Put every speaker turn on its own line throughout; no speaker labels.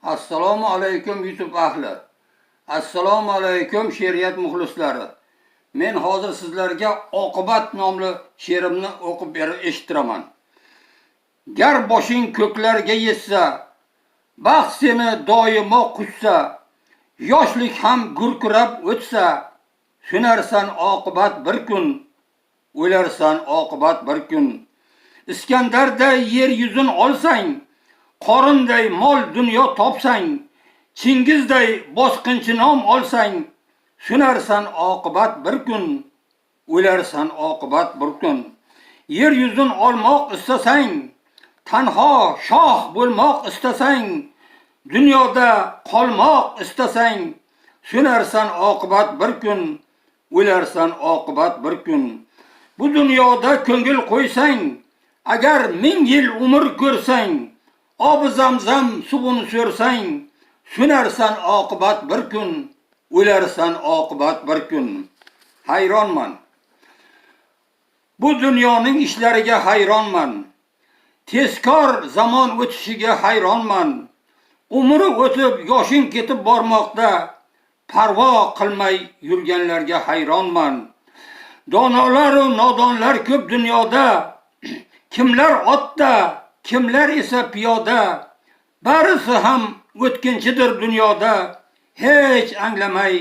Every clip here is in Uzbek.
Assalomu alaykum YouTube ahli. Assalomu alaykum she'riyat muxlislari. Men hozir sizlarga Oqibat nomli she'rimni o'qib berib eshittiraman. Gar boshing ko'klarga yetsa, baxt seni doimo quchsa, yoshlik ham gurkirab o'tsa, sunarsan oqibat bir kun, o'larsan oqibat bir kun. Iskandarday yer yuzin olsang, qorinday mol dunyo topsang, Chingizday bosqinchi nom olsang, sunarsan oqibat bir kun, o'larsan oqibat bir kun. Yer yuzin olmoq istasang, tanho shoh bo'lmoq istasang, dunyoda qolmoq istasang, sunarsan oqibat bir kun, o'larsan oqibat bir kun. Bu dunyoda ko'ngil qo'ysang, agar 1000 yil umr ko'rsang, obi zamzam suvini so'rsang, sunarsan oqibat bir kun, o'larsan oqibat bir kun. Hayronman. Bu dunyoning ishlariga hayronman. Tezkor zamon o'tishiga hayronman. Umri o'tib, yoshing ketib bormoqda, parvo qilmay yurganlarga hayronman. Donolar va nodonlar ko'p dunyoda, kimlar otda, kimlar esa piyoda, barisi ham o'tkinchidir dunyoda, hech anglamay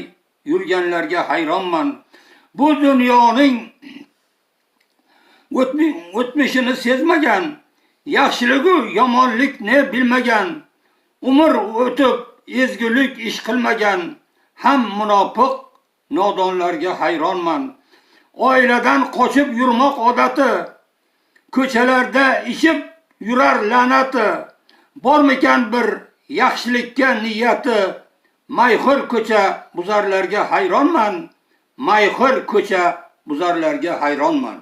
yurganlarga hayronman. Bu dunyoning o'tmishini sezmagan, yaxshiligu yomonlikni bilmagan, umr o'tib ezgulik ish qilmagan, ham munofiq nodonlarga hayronman. Oiladan qochib yurmoq odati, ko'chalarda ishib yurar la'nati, bormikan bir yaxshilikka niyati, mayxur ko'cha buzarlarga hayronman, mayxur ko'cha buzarlarga hayronman.